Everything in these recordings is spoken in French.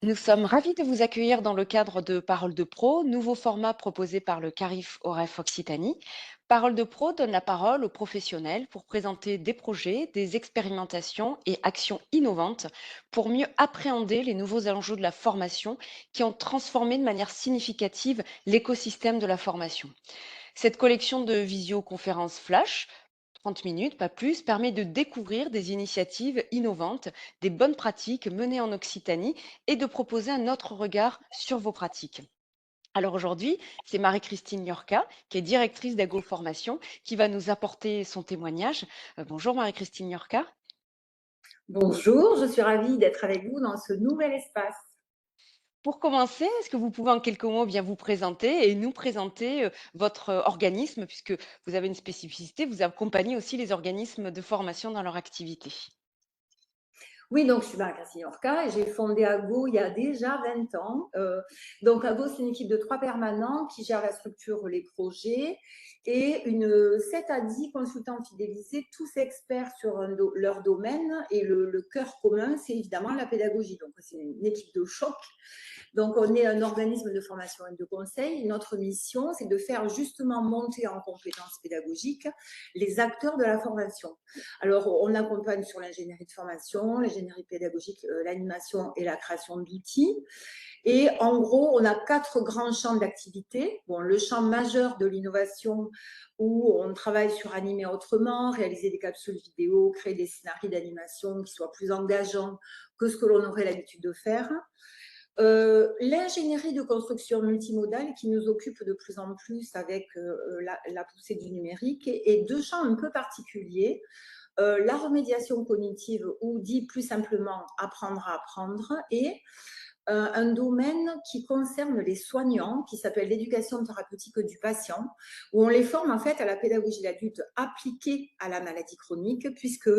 Nous sommes ravis de vous accueillir dans le cadre de Parole de Pro, nouveau format proposé par le CARIF OREF Occitanie. Parole de Pro donne la parole aux professionnels pour présenter des projets, des expérimentations et actions innovantes pour mieux appréhender les nouveaux enjeux de la formation qui ont transformé de manière significative l'écosystème de la formation. Cette collection de visioconférences flash, 30 minutes, pas plus, permet de découvrir des initiatives innovantes, des bonnes pratiques menées en Occitanie et de proposer un autre regard sur vos pratiques. Alors aujourd'hui, c'est Marie-Christine Niorca, qui est directrice d'Ago Formation, qui va nous apporter son témoignage. Bonjour Marie-Christine Niorca. Bonjour, je suis ravie d'être avec vous dans ce nouvel espace. Pour commencer, est-ce que vous pouvez en quelques mots bien vous présenter et nous présenter votre organisme, puisque vous avez une spécificité, vous accompagnez aussi les organismes de formation dans leur activité. Oui, donc je suis Marie-Christine Orca et j'ai fondé Ago il y a déjà 20 ans. Donc Ago, c'est une équipe de 3 permanents qui gère la structure, les projets et une 7 à 10 consultants fidélisés, tous experts sur leur domaine. Et le cœur commun, c'est évidemment la pédagogie. Donc c'est une équipe de choc. Donc, on est un organisme de formation et de conseil. Notre mission, c'est de faire justement monter en compétences pédagogiques les acteurs de la formation. Alors, on accompagne sur l'ingénierie de formation, l'ingénierie pédagogique, l'animation et la création d'outils. Et en gros, on a 4 grands champs d'activité. Bon, le champ majeur de l'innovation où on travaille sur animer autrement, réaliser des capsules vidéo, créer des scénarios d'animation qui soient plus engageants que ce que l'on aurait l'habitude de faire. L'ingénierie de construction multimodale qui nous occupe de plus en plus avec la poussée du numérique et deux champs un peu particuliers. La remédiation cognitive ou dit plus simplement apprendre à apprendre et un domaine qui concerne les soignants qui s'appelle l'éducation thérapeutique du patient où on les forme en fait à la pédagogie de l'adulte appliquée à la maladie chronique puisque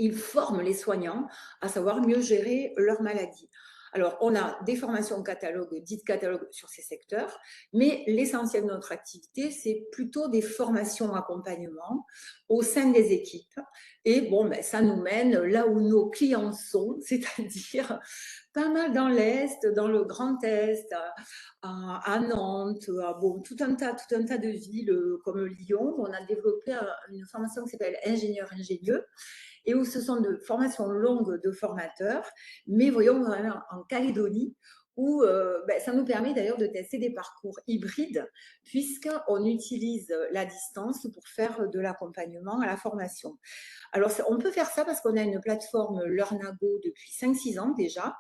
ils forment les soignants à savoir mieux gérer leur maladie. Alors, on a des formations catalogues, dites catalogues sur ces secteurs, mais l'essentiel de notre activité, c'est plutôt des formations accompagnement au sein des équipes. Et bon, ben, ça nous mène là où nos clients sont, c'est-à-dire pas mal dans l'Est, dans le Grand Est, à Nantes, bon, tout un tas de villes comme Lyon. On a développé une formation qui s'appelle ingénieur-ingénieux et où ce sont de formations longues de formateurs, mais voyons vraiment en Calédonie, où ça nous permet d'ailleurs de tester des parcours hybrides, puisqu'on utilise la distance pour faire de l'accompagnement à la formation. Alors, on peut faire ça parce qu'on a une plateforme LearnAgo depuis 5-6 ans déjà,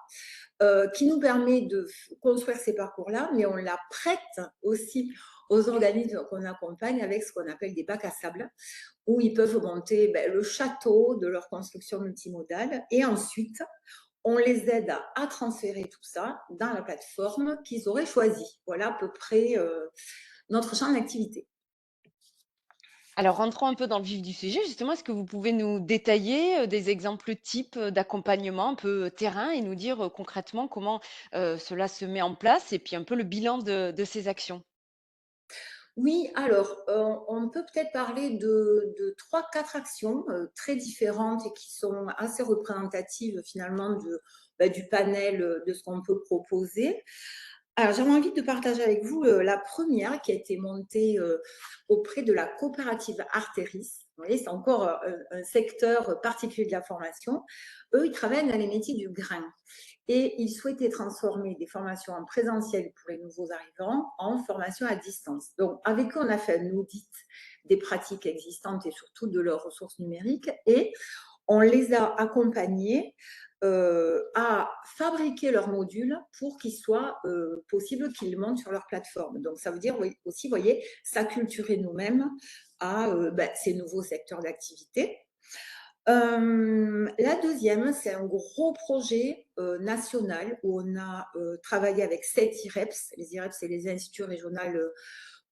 qui nous permet de construire ces parcours-là, mais on la prête aussi aux organismes qu'on accompagne avec ce qu'on appelle des bacs à sable, où ils peuvent monter le château de leur construction multimodale et ensuite, on les aide à transférer tout ça dans la plateforme qu'ils auraient choisie. Voilà à peu près notre champ d'activité. Alors, rentrons un peu dans le vif du sujet. Justement, est-ce que vous pouvez nous détailler des exemples types d'accompagnement un peu terrain et nous dire concrètement comment cela se met en place et puis un peu le bilan de ces actions? Oui, alors, on peut peut-être parler de 3-4 actions très différentes et qui sont assez représentatives finalement du panel de ce qu'on peut proposer. Alors, j'avais envie de partager avec vous la première qui a été montée auprès de la coopérative Arteris. Vous voyez, c'est encore un secteur particulier de la formation. Eux, ils travaillent dans les métiers du grain et ils souhaitaient transformer des formations en présentiel pour les nouveaux arrivants en formation à distance. Donc, avec eux, on a fait un audit des pratiques existantes et surtout de leurs ressources numériques et on les a accompagnés à fabriquer leurs modules pour qu'il soit possible qu'ils montent sur leur plateforme. Donc, ça veut dire aussi, vous voyez, s'acculturer nous-mêmes à ces nouveaux secteurs d'activité. La deuxième, c'est un gros projet national où on a travaillé avec 7 IREPS. Les IREPS, c'est les instituts régionaux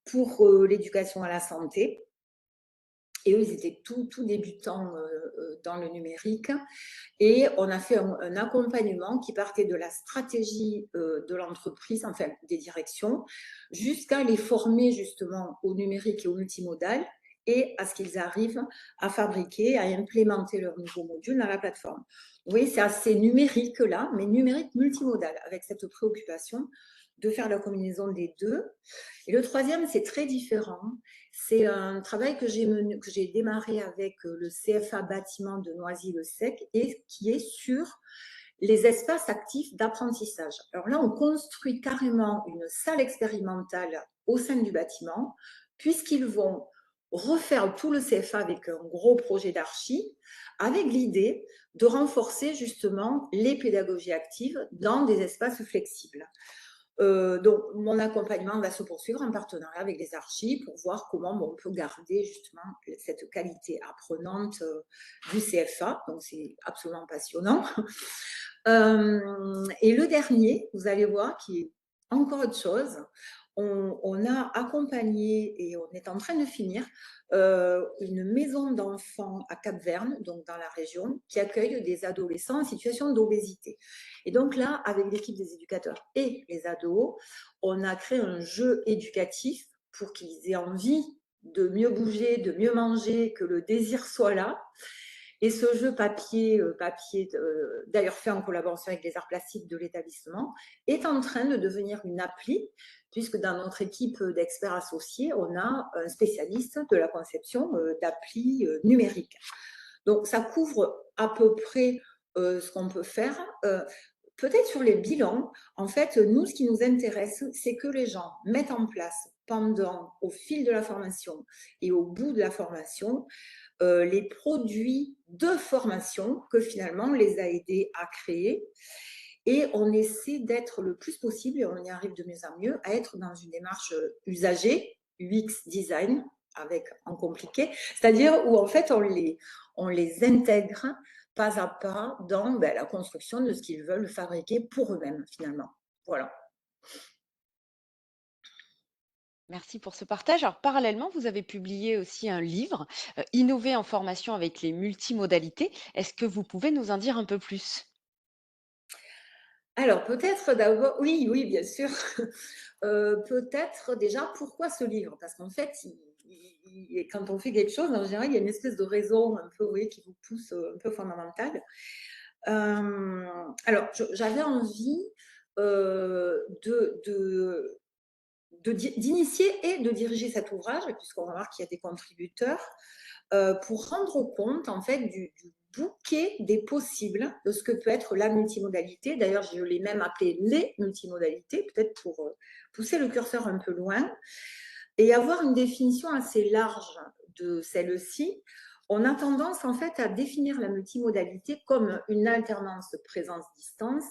pour l'éducation à la santé. Et eux, ils étaient tout débutants dans le numérique. Et on a fait un accompagnement qui partait de la stratégie de l'entreprise, enfin des directions, jusqu'à les former justement au numérique et au multimodal et à ce qu'ils arrivent à fabriquer, à implémenter leurs nouveaux modules dans la plateforme. Vous voyez, c'est assez numérique là, mais numérique multimodal, avec cette préoccupation de faire la combinaison des deux. Et le troisième, c'est très différent. C'est un travail que j'ai démarré avec le CFA bâtiment de Noisy-le-Sec et qui est sur les espaces actifs d'apprentissage. Alors là, on construit carrément une salle expérimentale au sein du bâtiment, puisqu'ils vont refaire tout le CFA avec un gros projet d'archi, avec l'idée de renforcer justement les pédagogies actives dans des espaces flexibles. Donc, mon accompagnement va se poursuivre en partenariat avec les archis pour voir comment on peut garder justement cette qualité apprenante du CFA. Donc, c'est absolument passionnant. Et le dernier, vous allez voir, qui est encore autre chose. On a accompagné et on est en train de finir une maison d'enfants à Cap-Verne, donc dans la région, qui accueille des adolescents en situation d'obésité. Et donc là, avec l'équipe des éducateurs et les ados, on a créé un jeu éducatif pour qu'ils aient envie de mieux bouger, de mieux manger, que le désir soit là. Et ce jeu papier, d'ailleurs fait en collaboration avec les arts plastiques de l'établissement, est en train de devenir une appli, puisque dans notre équipe d'experts associés, on a un spécialiste de la conception d'applis numériques. Donc, ça couvre à peu près ce qu'on peut faire. Peut-être sur les bilans, en fait, nous, ce qui nous intéresse, c'est que les gens mettent en place au fil de la formation et au bout de la formation, les produits de formation que finalement on les a aidés à créer. Et on essaie d'être le plus possible, et on y arrive de mieux en mieux, à être dans une démarche usagée, UX design, avec en compliqué, c'est-à-dire où en fait on les intègre pas à pas dans la construction de ce qu'ils veulent fabriquer pour eux-mêmes finalement. Voilà. Merci pour ce partage. Alors, parallèlement, vous avez publié aussi un livre, Innover en formation avec les multimodalités. Est-ce que vous pouvez nous en dire un peu plus? Alors peut-être d'abord, oui, oui, bien sûr. Peut-être déjà pourquoi ce livre? Parce qu'en fait, quand on fait quelque chose, en général, il y a une espèce de raison un peu, oui, qui vous pousse un peu fondamentale. Alors, j'avais envie d'initier et de diriger cet ouvrage, puisqu'on va voir qu'il y a des contributeurs, pour rendre compte en fait du bouquet des possibles de ce que peut être la multimodalité. D'ailleurs, je l'ai même appelé les multimodalités, peut-être pour pousser le curseur un peu loin, et avoir une définition assez large de celle-ci. On a tendance en fait à définir la multimodalité comme une alternance présence-distance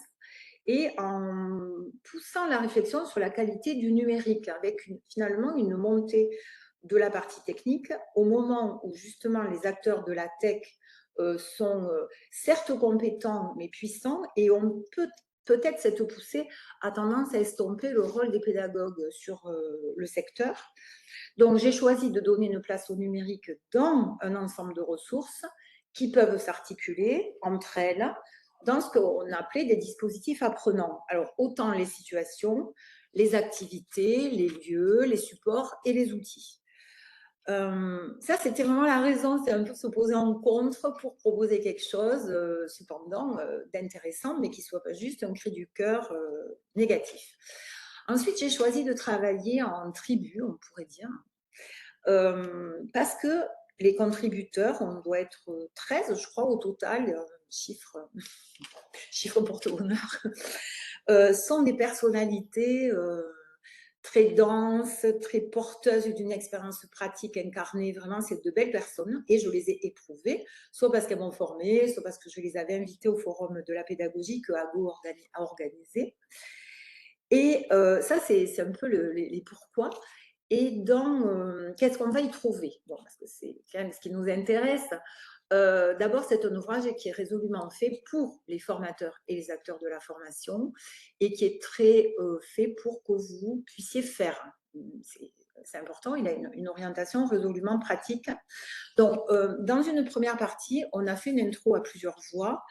et en poussant la réflexion sur la qualité du numérique, avec finalement une montée de la partie technique au moment où justement les acteurs de la tech sont certes compétents mais puissants, et on peut peut-être cette poussée a tendance à estomper le rôle des pédagogues sur le secteur. Donc j'ai choisi de donner une place au numérique dans un ensemble de ressources qui peuvent s'articuler entre elles dans ce qu'on appelait des dispositifs apprenants. Alors, autant les situations, les activités, les lieux, les supports et les outils. Ça, c'était vraiment la raison, c'est un peu se poser en contre pour proposer quelque chose, cependant, d'intéressant, mais qui ne soit pas juste un cri du cœur négatif. Ensuite, j'ai choisi de travailler en tribu, on pourrait dire, parce que les contributeurs, on doit être 13, je crois, au total, chiffre porte-bonheur, sont des personnalités très denses, très porteuses d'une expérience pratique incarnée. Vraiment, c'est de belles personnes et je les ai éprouvées, soit parce qu'elles m'ont formée, soit parce que je les avais invitées au forum de la pédagogie que AGO a organisé. Et ça, c'est un peu les pourquoi. Et dans qu'est-ce qu'on va y trouver? Bon, parce que c'est quand même ce qui nous intéresse. D'abord, c'est un ouvrage qui est résolument fait pour les formateurs et les acteurs de la formation et qui est très fait pour que vous puissiez faire. C'est important, il a une orientation résolument pratique. Donc, dans une première partie, on a fait une intro à plusieurs voix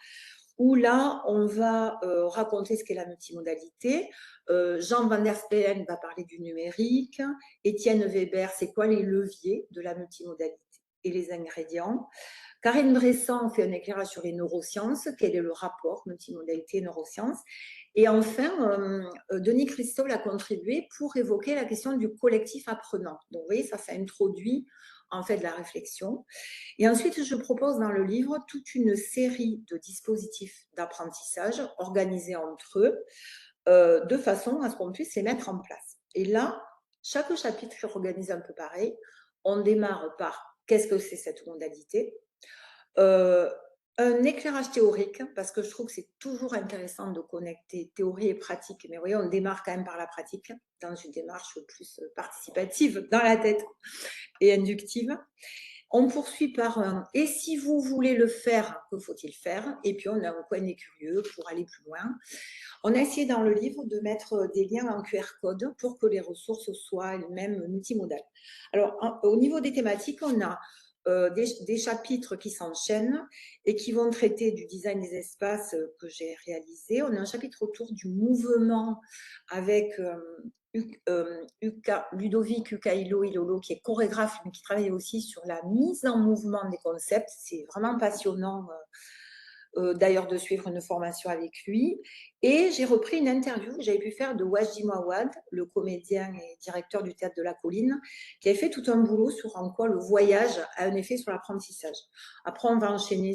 où là, on va raconter ce qu'est la multimodalité. Jean Van der Spelen va parler du numérique. Étienne Weber, c'est quoi les leviers de la multimodalité et les ingrédients. Karine Bressan fait un éclairage sur les neurosciences. Quel est le rapport multimodalité et neurosciences? Et enfin, Denis Christol a contribué pour évoquer la question du collectif apprenant. Donc, vous voyez, ça introduit en fait la réflexion. Et ensuite, je propose dans le livre toute une série de dispositifs d'apprentissage organisés entre eux, de façon à ce qu'on puisse les mettre en place. Et là, chaque chapitre est organisé un peu pareil. On démarre par qu'est-ce que c'est cette modalité, un éclairage théorique, parce que je trouve que c'est toujours intéressant de connecter théorie et pratique. Mais vous voyez, on démarre quand même par la pratique, dans une démarche plus participative dans la tête et inductive. On poursuit par un « et si vous voulez le faire, que faut-il faire ?» Et puis on a un coin des curieux pour aller plus loin. On a essayé dans le livre de mettre des liens en QR code pour que les ressources soient elles-mêmes multimodales. Alors, au niveau des thématiques, on a des chapitres qui s'enchaînent et qui vont traiter du design des espaces que j'ai réalisé. On a un chapitre autour du mouvement avec Ludovic Ucailo Ilolo, qui est chorégraphe, mais qui travaille aussi sur la mise en mouvement des concepts. C'est vraiment passionnant. D'ailleurs de suivre une formation avec lui. Et j'ai repris une interview que j'avais pu faire de Wajdi Mouawad, le comédien et directeur du Théâtre de la Colline, qui avait fait tout un boulot sur en quoi le voyage a un effet sur l'apprentissage. Après, on va enchaîner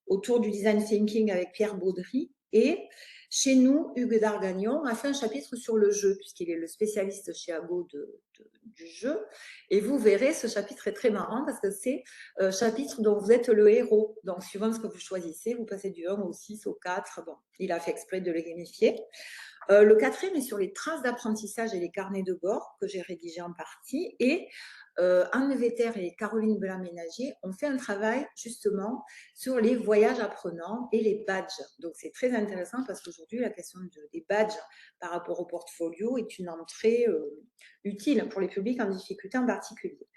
autour du design thinking avec Pierre Baudry. Et chez nous, Hugues Dargagnon a fait un chapitre sur le jeu, puisqu'il est le spécialiste chez Ago du jeu. Et vous verrez, ce chapitre est très marrant parce que c'est chapitre dont vous êtes le héros. Donc, suivant ce que vous choisissez, vous passez du 1 au 6, au 4. Bon, il a fait exprès de le gamifier. Le quatrième est sur les traces d'apprentissage et les carnets de bord que j'ai rédigés en partie. Et Anne Vetter et Caroline Belaménager ont fait un travail justement sur les voyages apprenants et les badges. Donc, c'est très intéressant parce qu'aujourd'hui, la question des badges par rapport au portfolio est une entrée utile pour les publics en difficulté en particulier.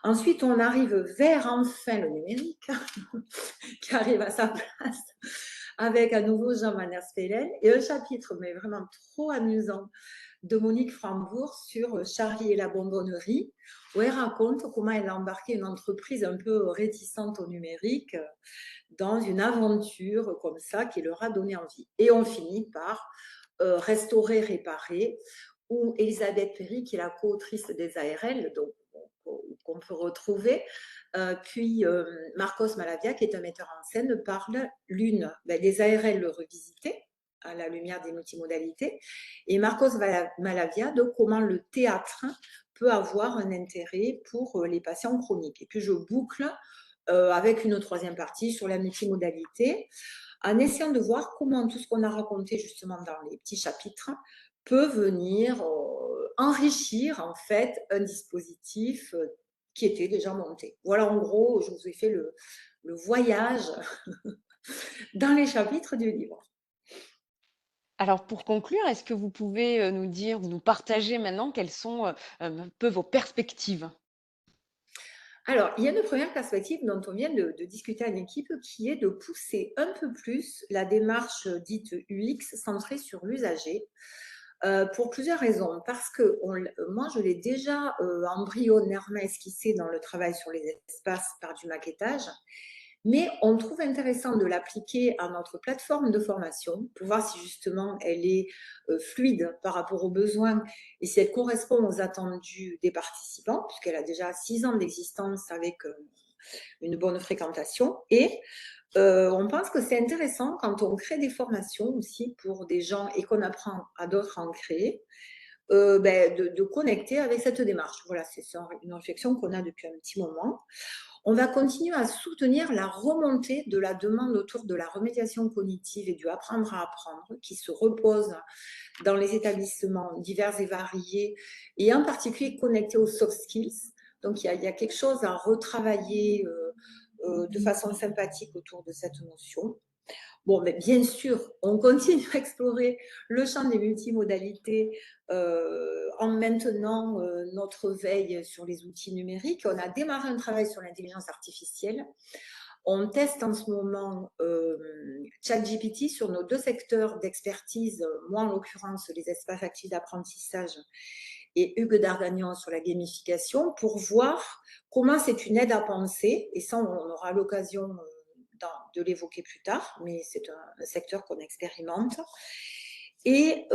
Ensuite, on arrive vers enfin le numérique qui arrive à sa place avec à nouveau Jean Van der Spelen et un chapitre, mais vraiment trop amusant, de Monique Frambourg sur Charlie et la bonbonnerie, où elle raconte comment elle a embarqué une entreprise un peu réticente au numérique dans une aventure comme ça qui leur a donné envie. Et on finit par Restaurer, réparer, où Elisabeth Perry, qui est la co-autrice des ARL, donc qu'on peut retrouver, puis Marcos Malavia, qui est un metteur en scène, parle des ARL revisitées à la lumière des multimodalités, et Marcos Malavia de comment le théâtre peut avoir un intérêt pour les patients chroniques. Et puis je boucle avec une troisième partie sur la multimodalité, en essayant de voir comment tout ce qu'on a raconté justement dans les petits chapitres peut venir enrichir en fait un dispositif qui était déjà monté. Voilà, en gros, je vous ai fait le voyage dans les chapitres du livre. Alors pour conclure, est-ce que vous pouvez, nous dire ou nous partager maintenant quelles sont, un peu vos perspectives? Alors, il y a une première perspective dont on vient de discuter en équipe qui est de pousser un peu plus la démarche dite UX centrée sur l'usager. Pour plusieurs raisons. Parce que moi, je l'ai déjà embryonnairement esquissé dans le travail sur les espaces par du maquettage, mais on trouve intéressant de l'appliquer à notre plateforme de formation pour voir si justement elle est fluide par rapport aux besoins et si elle correspond aux attendus des participants, puisqu'elle a déjà 6 ans d'existence avec une bonne fréquentation. Et on pense que c'est intéressant quand on crée des formations aussi pour des gens et qu'on apprend à d'autres à en créer, de connecter avec cette démarche. Voilà, c'est une réflexion qu'on a depuis un petit moment. On va continuer à soutenir la remontée de la demande autour de la remédiation cognitive et du apprendre à apprendre qui se repose dans les établissements divers et variés et en particulier connectés aux soft skills. Donc, il y a quelque chose à retravailler de façon sympathique autour de cette notion. Bon, mais bien sûr, on continue à explorer le champ des multimodalités en maintenant notre veille sur les outils numériques. On a démarré un travail sur l'intelligence artificielle On teste en ce moment ChatGPT sur nos deux secteurs d'expertise, moi en l'occurrence les espaces actifs d'apprentissage et Hugues Dargagnan sur la gamification, pour voir comment c'est une aide à penser. Et ça, on aura l'occasion de l'évoquer plus tard, mais c'est un secteur qu'on expérimente. Et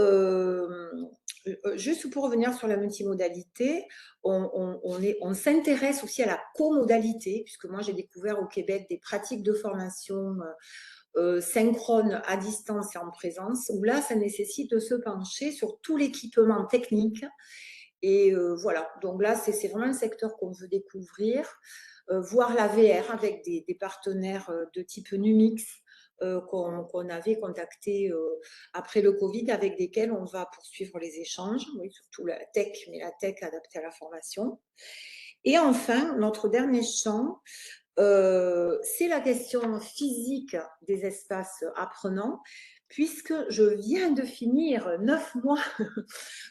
juste pour revenir sur la multimodalité, on s'intéresse aussi à la comodalité, puisque moi j'ai découvert au Québec des pratiques de formation synchrone à distance et en présence, où là ça nécessite de se pencher sur tout l'équipement technique. Et voilà, donc là c'est vraiment un secteur qu'on veut découvrir, voir la VR avec des partenaires de type Numix, qu'on avait contacté après le Covid, avec lesquels on va poursuivre les échanges, oui, surtout la tech, mais la tech adaptée à la formation. Et enfin, notre dernier champ, c'est la question physique des espaces apprenants, puisque je viens de finir 9 mois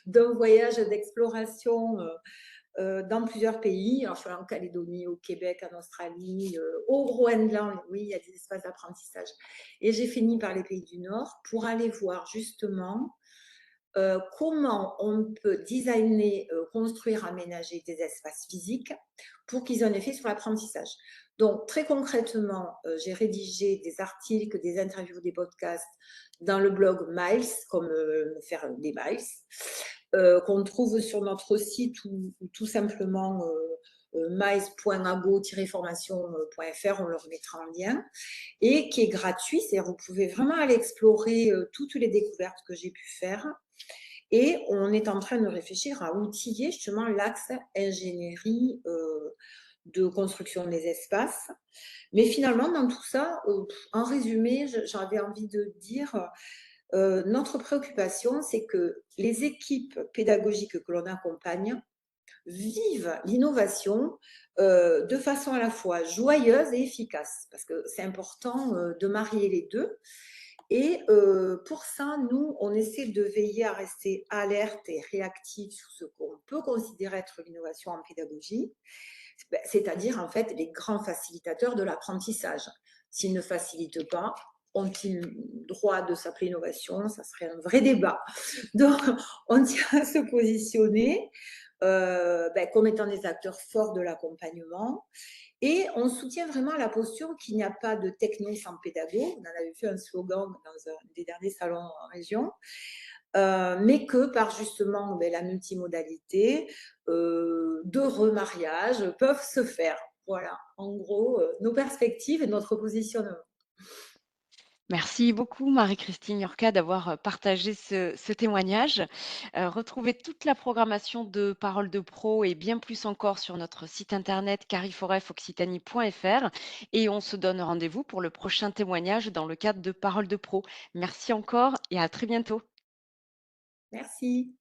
d'un voyage d'exploration dans plusieurs pays. Alors, je suis allée en Calédonie, au Québec, en Australie, au Groenland. Oui, il y a des espaces d'apprentissage. Et j'ai fini par les pays du Nord pour aller voir justement comment on peut designer, construire, aménager des espaces physiques pour qu'ils aient un effet sur l'apprentissage. Donc, très concrètement, j'ai rédigé des articles, des interviews, des podcasts dans le blog Miles, comme faire des Miles, qu'on trouve sur notre site ou tout simplement miles.ago-formation.fr, on le remettra en lien, et qui est gratuit, c'est-à-dire vous pouvez vraiment aller explorer toutes les découvertes que j'ai pu faire. Et on est en train de réfléchir à outiller justement l'axe ingénierie de construction des espaces. Mais finalement, dans tout ça, en résumé, j'avais envie de dire, notre préoccupation, c'est que les équipes pédagogiques que l'on accompagne vivent l'innovation de façon à la fois joyeuse et efficace, parce que c'est important de marier les deux. Et pour ça, nous, on essaie de veiller à rester alerte et réactif sur ce qu'on peut considérer être l'innovation en pédagogie, c'est-à-dire en fait les grands facilitateurs de l'apprentissage. S'ils ne facilitent pas, ont-ils droit de s'appeler innovation? Ça serait un vrai débat. Donc, on tient à se positionner comme étant des acteurs forts de l'accompagnement. Et on soutient vraiment la posture qu'il n'y a pas de techno sans pédago. On en avait fait un slogan dans un des derniers salons en région. Mais que par justement la multimodalité, de remariage peuvent se faire. Voilà, en gros, nos perspectives et notre positionnement. Merci beaucoup Marie-Christine Yorca d'avoir partagé ce témoignage. Retrouvez toute la programmation de Parole de Pro et bien plus encore sur notre site internet cariforefoccitanie.fr et on se donne rendez-vous pour le prochain témoignage dans le cadre de Parole de Pro. Merci encore et à très bientôt. Merci.